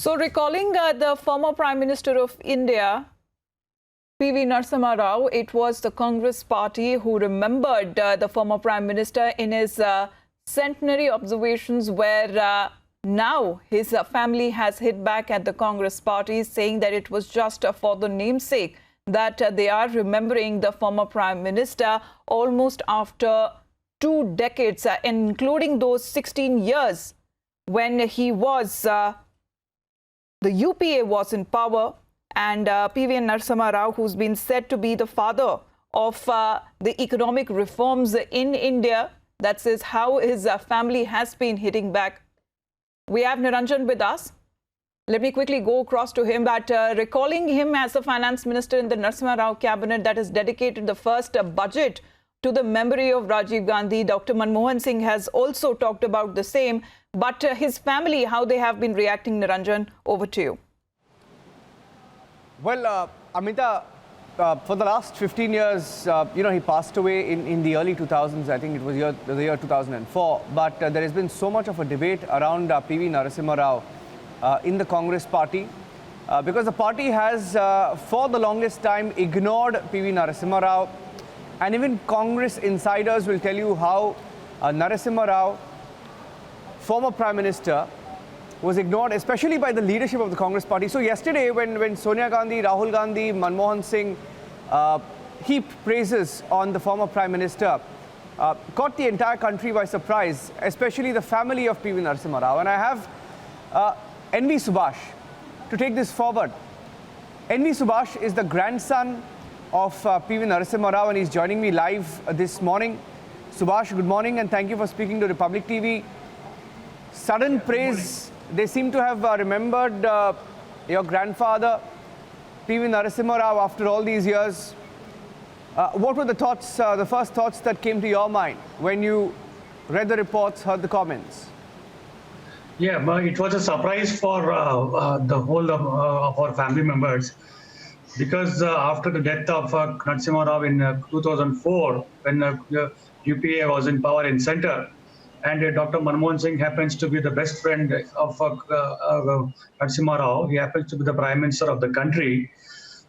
So recalling the former Prime Minister of India, P.V. Narasimha Rao, it was the Congress party who remembered the former Prime Minister in his centenary observations, where now his family has hit back at the Congress party, saying that it was just for the namesake that they are remembering the former Prime Minister almost after 2 decades, including those 16 years when he was the UPA was in power, and P.V. Narasimha Rao, who's been said to be the father of the economic reforms in India, that is how his family has been hitting back. We have Niranjan with us. Let me quickly go across to him. But recalling him as the finance minister in the Narasimha Rao cabinet that has dedicated the first budget to the memory of Rajiv Gandhi, Dr. Manmohan Singh has also talked about the same. But his family, how they have been reacting, Niranjan, over to you. Well, Amita, for the last 15 years, he passed away in the early 2000s. I think it was the year 2004. But there has been so much of a debate around P.V. Narasimha Rao in the Congress party because the party has, for the longest time, ignored P.V. Narasimha Rao. And even Congress insiders will tell you how Narasimha Rao, former Prime Minister, was ignored, especially by the leadership of the Congress party. So yesterday, when Sonia Gandhi, Rahul Gandhi, Manmohan Singh heaped praises on the former Prime Minister, caught the entire country by surprise, especially the family of P.V. Narasimha Rao. And I have N.V. Subhash to take this forward. N.V. Subhash is the grandson of P.V. Narasimha Rao, and he's joining me live this morning. Subhash, good morning, and thank you for speaking to Republic TV. Sudden praise. They seem to have remembered your grandfather, P.V. Narasimha Rao, after all these years. What were the thoughts, the first thoughts that came to your mind when you read the reports, heard the comments? Yeah, it was a surprise for the whole of our family members, because after the death of Narasimha Rao in 2004, when UPA was in power in center, and Dr. Manmohan Singh happens to be the best friend of Narasimha Rao. He happens to be the Prime Minister of the country.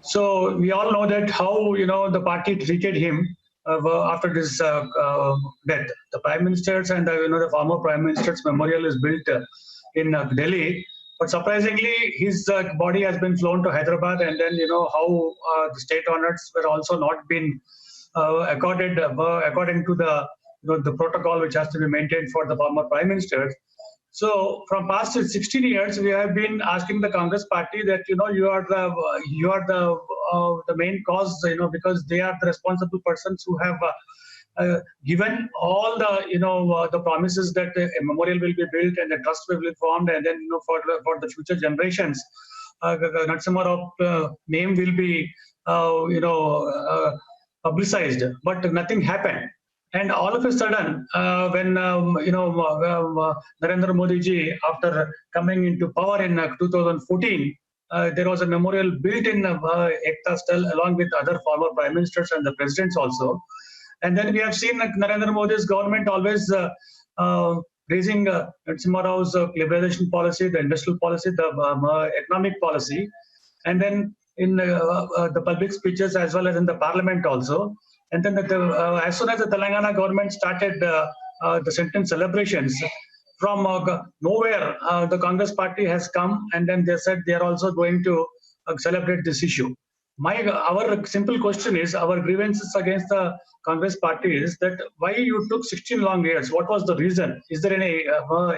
So we all know that how the party treated him after this death. The Prime Ministers and the former Prime Minister's memorial is built in Delhi. But surprisingly, his body has been flown to Hyderabad, and then how the state honors were also not been accorded according to the protocol which has to be maintained for the former prime ministers. So from past 16 years, we have been asking the Congress party that you are the main cause, because they are the responsible persons who have given all the promises that a memorial will be built and a trust will be formed, and then for the future generations, Narasimha Rao name will be publicized, but nothing happened. And all of a sudden, when Narendra Modi ji, after coming into power in 2014, there was a memorial built in Ekta Sthal along with other former prime ministers and the presidents also. And then we have seen Narendra Modi's government always raising Narasimha Rao's liberalization policy, the industrial policy, the economic policy, and then in the public speeches as well as in the parliament also. And then as soon as the Telangana government started the centenary celebrations, from nowhere the Congress party has come, and then they said they are also going to celebrate this issue. Our simple question is, our grievances against the Congress party is that why you took 16 long years? What was the reason? Is there any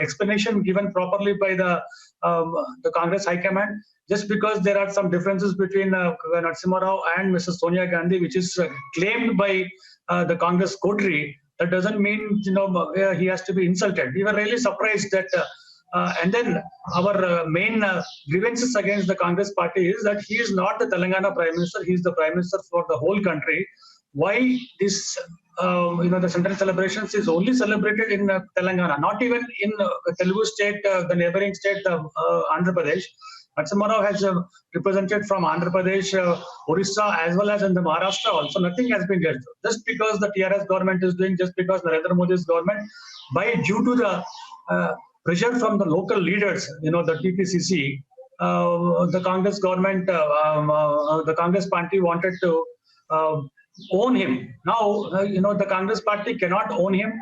explanation given properly by the Congress High Command? Just because there are some differences between Narasimha Rao and Mrs. Sonia Gandhi, which is claimed by the Congress coterie, that doesn't mean he has to be insulted. We were really surprised that. And then our main grievances against the Congress party is that he is not the Telangana Prime Minister, he is the Prime Minister for the whole country. Why this, the centenary celebrations is only celebrated in Telangana, not even in Telugu state, the neighboring state, Andhra Pradesh. Narasimha Rao has represented from Andhra Pradesh, Orissa, as well as in the Maharashtra also. Nothing has been done. Just because the TRS government is doing, just because Narendra Modi's government, due to the pressure from the local leaders, the TPCC, the Congress government, the Congress party wanted to own him. Now, the Congress party cannot own him,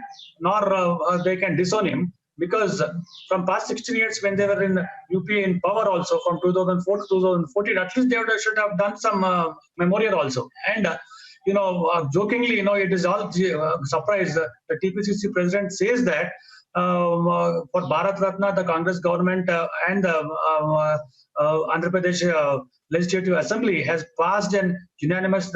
nor they can disown him, because from past 16 years when they were in UPA in power also, from 2004 to 2014, at least they should have done some memorial also. And jokingly, it is all surprise. The TPCC president says that for Bharat Ratna, the Congress government and the Andhra Pradesh Legislative Assembly has passed an unanimous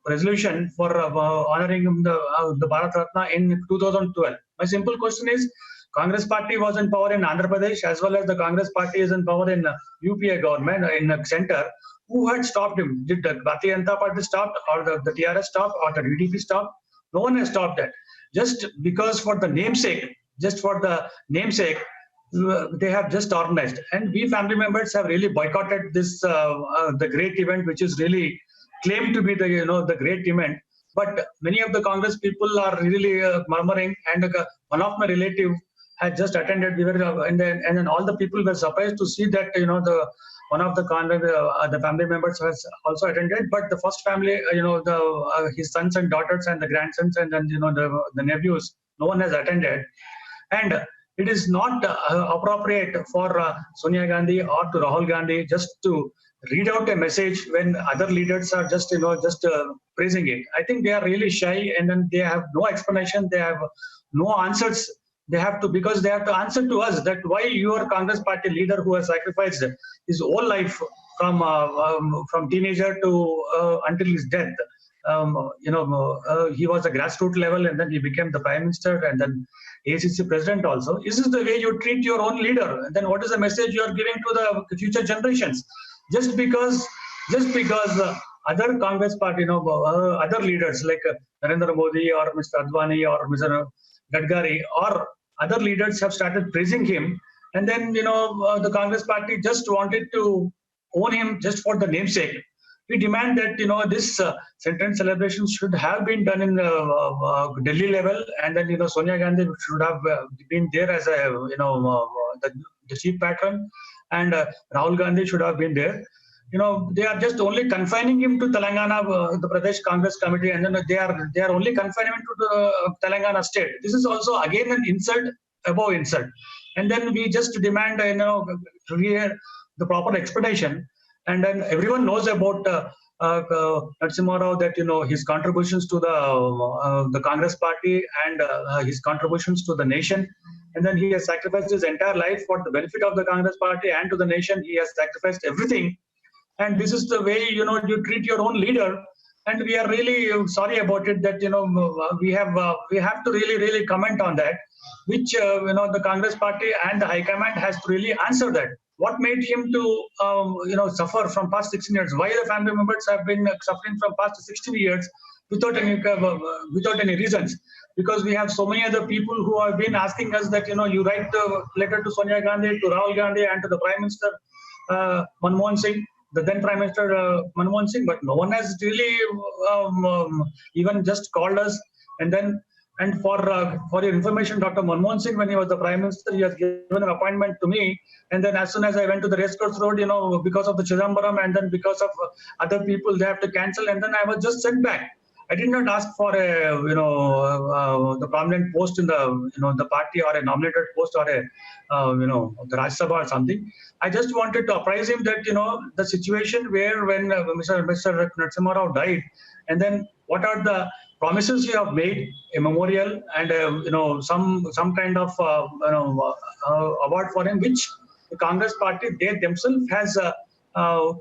resolution for honoring the Bharat Ratna in 2012. My simple question is, Congress party was in power in Andhra Pradesh, as well as the Congress party is in power in UPA government in the center. Who had stopped him? Did the Bharatiya Janata Party stop, or the TRS stop, or the DDP stop? No one has stopped that. Just because for the namesake, they have just organized. And we family members have really boycotted this, the great event, which is really claimed to be the great event. But many of the Congress people are really murmuring, and one of my relatives had just attended. We were, and then all the people were surprised to see that one of the family members has also attended. But the first family, his sons and daughters and the grandsons and then the nephews, no one has attended. And it is not appropriate for Sonia Gandhi or to Rahul Gandhi just to read out a message when other leaders are just praising it. I think they are really shy, and then they have no explanation. They have no answers. Because they have to answer to us that why your Congress party leader, who has sacrificed his whole life from teenager to until his death, he was a grassroots level, and then he became the prime minister and then ACC president also. Is this the way you treat your own leader? And then what is the message you are giving to the future generations? Just because other Congress party, other leaders like Narendra Modi or Mr. Advani or Mr. Gadkari or other leaders have started praising him, and then the Congress party just wanted to own him just for the namesake. We demand that this centenary celebration should have been done in Delhi level, and then Sonia Gandhi should have been there as a the chief patron, and Rahul Gandhi should have been there. They are just only confining him to Telangana, the Pradesh Congress Committee, and then they are only confining him to the Telangana state. This is also again an insult above insult. And then we just demand, to hear the proper explanation. And then everyone knows about Narasimha Rao, that his contributions to the Congress party and his contributions to the nation. And then he has sacrificed his entire life for the benefit of the Congress party and to the nation. He has sacrificed everything. And this is the way you treat your own leader, and we are really sorry about it. That we have to really comment on that, which the Congress party and the High Command has to really answer that. What made him to suffer from past 16 years? Why the family members have been suffering from past 16 years without any reasons? Because we have so many other people who have been asking us that you write the letter to Sonia Gandhi, to Rahul Gandhi, and to the Prime Minister Manmohan Singh, the then Prime Minister Manmohan Singh, but no one has really even just called us. And for your information, Dr. Manmohan Singh, when he was the Prime Minister, he has given an appointment to me. And then as soon as I went to the Race Course Road, because of the Chidambaram and then because of other people, they have to cancel. And then I was just sent back. I did not ask for the prominent post in the party, or a nominated post, or the Rajya Sabha or something. I just wanted to apprise him that the situation where when Mr. Narasimha Rao died, and then what are the promises you have made, a memorial and some kind of award for him, which the Congress party, they themselves has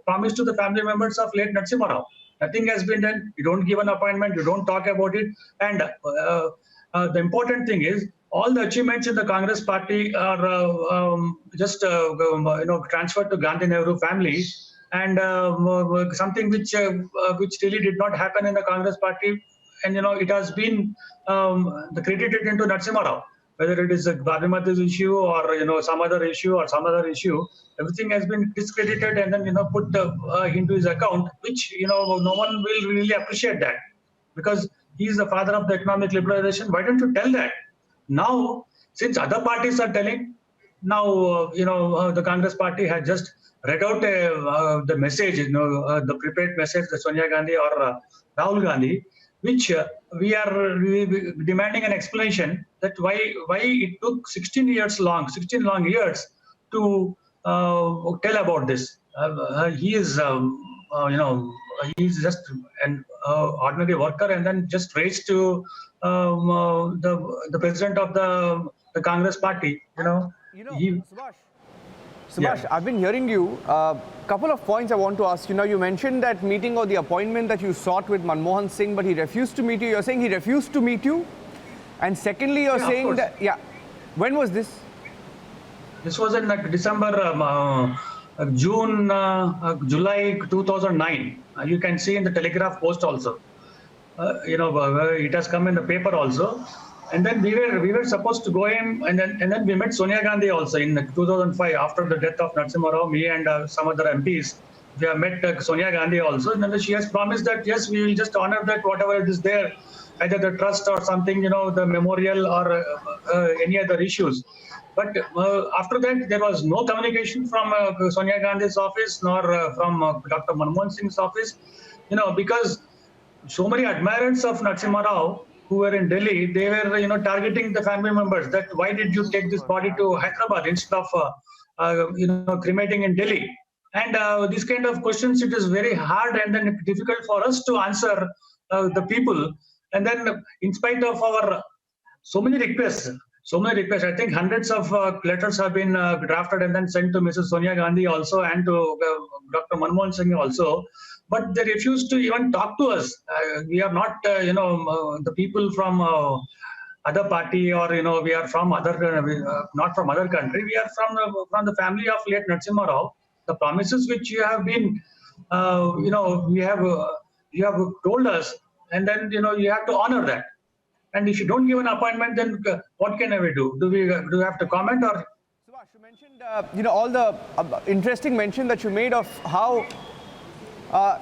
promised to the family members of late Narasimha Rao. Nothing has been done. You don't give an appointment. You don't talk about it. And the important thing is, all the achievements in the Congress party are just transferred to Gandhi Nehru family, and something which really did not happen in the Congress party. And it has been credited into Narasimha Rao. Whether it is a Bhagirath issue or some other issue, everything has been discredited and then put into his account, which no one will really appreciate that, because he is the father of the economic liberalization. Why don't you tell that? Now, since other parties are telling, now, the Congress party had just read out the message, the prepared message that Sonia Gandhi or Rahul Gandhi, which we demanding an explanation that why it took 16 long years to tell about this. He is, he's just an ordinary worker, and then just raised to the president of the Congress party. Subhash, I've been hearing you. Couple of points I want to ask you. Now, you mentioned that meeting or the appointment that you sought with Manmohan Singh, but he refused to meet you. You're saying he refused to meet you? And secondly, you're saying that, when was this? This was in December, July 2009. You can see in the Telegraph Post also. It has come in the paper also. And then we were supposed to go in, and then we met Sonia Gandhi also in 2005 after the death of Narasimha Rao. Me and some other MPs, we have met Sonia Gandhi also, and then she has promised that yes, we will just honor that whatever it is there, either the trust or something, the memorial or any other issues. But after that, there was no communication from Sonia Gandhi's office nor from Dr. Manmohan Singh's office, because so many admirers of Narasimha Rao who were in Delhi, they were, targeting the family members that why did you take this body to Hyderabad instead of, cremating in Delhi? And these kind of questions, it is very hard and then difficult for us to answer the people. And then in spite of our so many requests, I think hundreds of letters have been drafted and then sent to Mrs. Sonia Gandhi also and to Dr. Manmohan Singh also. But they refuse to even talk to us. We are not, the people from other party, or we are from other, not from other country. We are from the family of late Narasimha Rao. The promises which you have been, you have told us, and then you have to honor that. And if you don't give an appointment, then what can we do? Do we have to comment or? Subhash, you mentioned, all the interesting mention that you made of how.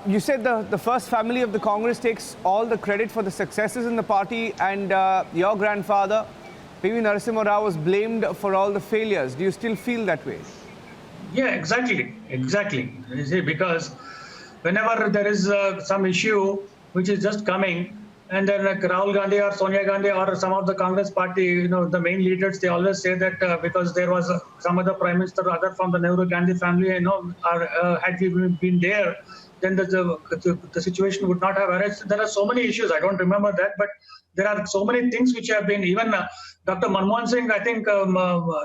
You said the first family of the Congress takes all the credit for the successes in the party, and your grandfather, P.V. Narasimha Rao, was blamed for all the failures. Do you still feel that way? Yeah, exactly. You see, because whenever there is some issue which is just coming, and then Rahul Gandhi or Sonia Gandhi or some of the Congress party, the main leaders, they always say that because there was some other prime minister or other from the Nehru Gandhi family, had we been there, then the situation would not have arisen. There are so many issues. I don't remember that, but there are so many things which have been, even Dr. Manmohan Singh, I think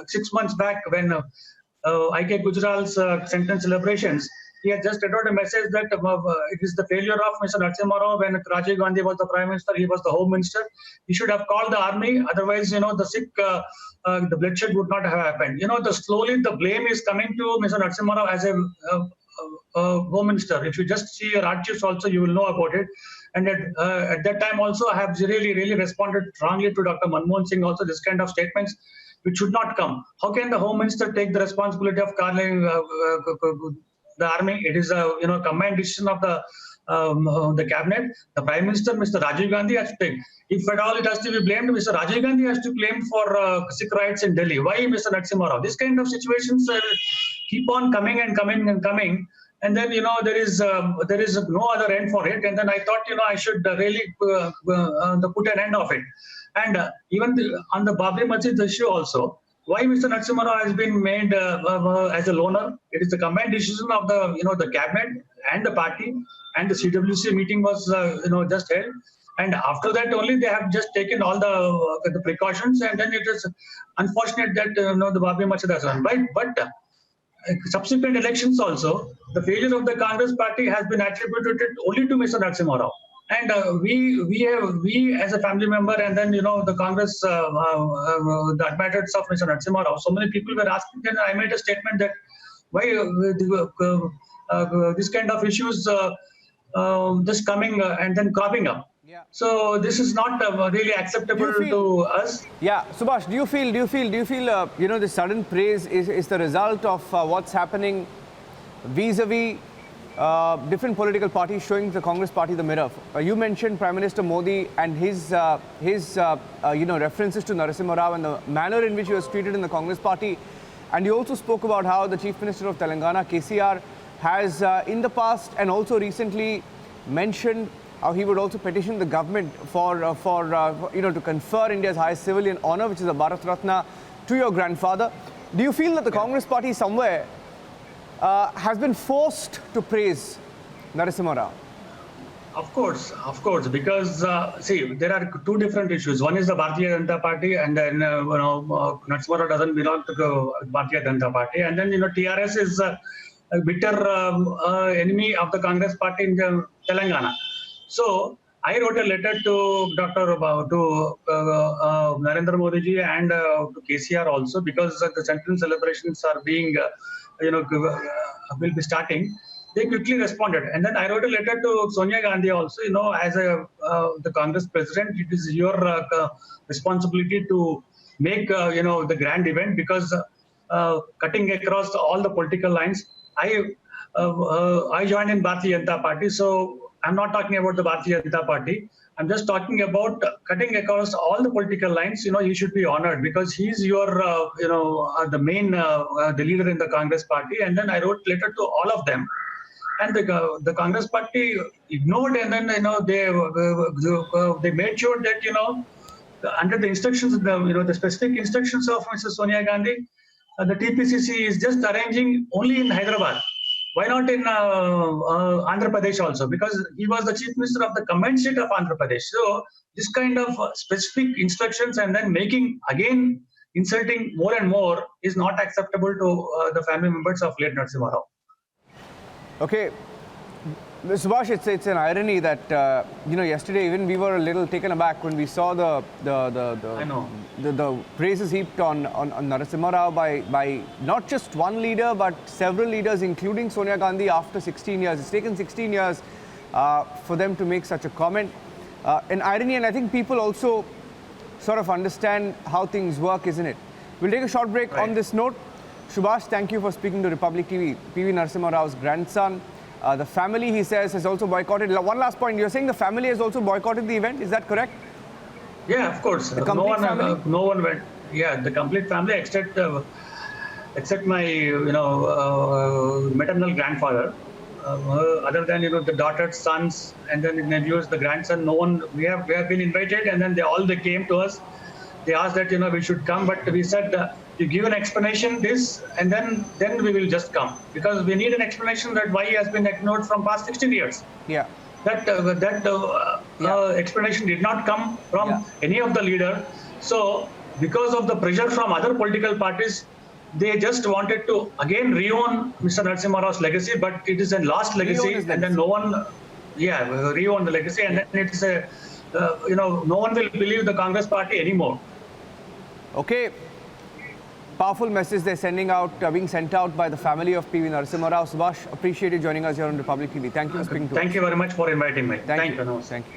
6 months back when I.K. Gujral's sentence celebrations, he had just read out a message that it is the failure of Mr. Narasimha Rao when Rajiv Gandhi was the Prime Minister, he was the Home Minister. He should have called the army, otherwise, the bloodshed would not have happened. Slowly the blame is coming to Mr. Narasimha Rao as a Home Minister. If you just see your archives also, you will know about it. And at that time also, I have really responded strongly to Dr. Manmohan Singh also, this kind of statements which should not come. How can the Home Minister take the responsibility of calling the army? It is a combined decision of the cabinet. The Prime Minister, Mr. Rajiv Gandhi, has to take. If at all it has to be blamed, Mr. Rajiv Gandhi has to blame for Sikh riots in Delhi. Why Mr. Narasimha Rao? This kind of situations keep on coming. And then, there is no other end for it. And then I thought, I should really put an end of it. And even on the Babri Masjid issue also, why Mr. Narasimha Rao has been made as a loner? It is the combined decision of the cabinet and the party, and the CWC meeting was just held. And after that only they have just taken all the precautions, and then it is unfortunate that the Babri Masjid has done. But subsequent elections also, the failure of the Congress party has been attributed only to Mr. Narasimha Rao. And we as a family member, and then the Congress, the admirers of Mr. Narasimha Rao, so many people were asking. Then I made a statement that why this kind of issues just coming and then cropping up. Yeah. So this is not really acceptable to us. Yeah, Subhash, do you feel the sudden praise is the result of what's happening vis-a-vis different political parties showing the Congress party the mirror? You mentioned Prime Minister Modi and his references to Narasimha Rao and the manner in which he was treated in the Congress party. And you also spoke about how the Chief Minister of Telangana, KCR, has in the past and also recently mentioned how he would also petition the government for to confer India's highest civilian honor, which is the Bharat Ratna, to your grandfather. Do you feel that the Congress party somewhere has been forced to praise Narasimha Rao? Of course, because see, there are two different issues. One is the Bharatiya Janata Party, and then Narasimha Rao doesn't belong to the Bharatiya Janata Party, and then TRS is a bitter enemy of the Congress party in Telangana. So I wrote a letter to Narendra Modi ji and to KCR also, because the central celebrations are being will be starting. They quickly responded, and then I wrote a letter to Sonia Gandhi also. As the Congress president, it is your responsibility to make the grand event, because cutting across all the political lines. I joined in Bharatiya Janata Party, so I'm not talking about the Bharatiya Janata Party. I'm just talking about cutting across all the political lines. He should be honored, because he's your the main the leader in the Congress party. And then I wrote a letter to all of them. And the Congress party ignored, and then they made sure that under the instructions, the specific instructions of Mrs. Sonia Gandhi, the TPCC is just arranging only in Hyderabad. Why not in Andhra Pradesh also? Because he was the chief minister of the combined state of Andhra Pradesh. So this kind of specific instructions and then insulting more and more is not acceptable to the family members of late Narasimha Rao. Okay, Subhash, it's an irony that yesterday even we were a little taken aback when we saw the praises heaped on Narasimha Rao by not just one leader but several leaders, including Sonia Gandhi, after 16 years. It's taken 16 years for them to make such a comment. An irony, and I think people also sort of understand how things work, isn't it? We'll take a short break on this note. Subhash, thank you for speaking to Republic TV. PV Narasimha Rao's grandson. The family, he says, has also boycotted. One last point. You're saying the family has also boycotted the event. Is that correct? Yeah, of course. The complete family? No one went. Yeah, the complete family except my maternal grandfather. Other than the daughters, sons, and then the nephews, the grandson. No one. We have been invited, and then they came to us. They asked that we should come, but we said you give an explanation this, and then we will just come, because we need an explanation that why he has been ignored from past 16 years. Yeah. That explanation did not come from any of the leader. So because of the pressure from other political parties, they just wanted to again re-own Mr. Narasimha Rao's legacy, but it is a lost legacy, and then no one, re-own the legacy, and then it's a, no one will believe the Congress party anymore. Okay. Powerful message they're sending out, being sent out by the family of PV Narasimha Rao. Subhash, appreciate you joining us here on Republic TV. Thank you for speaking to us. Thank you very much for inviting me. Thank you. Thank you.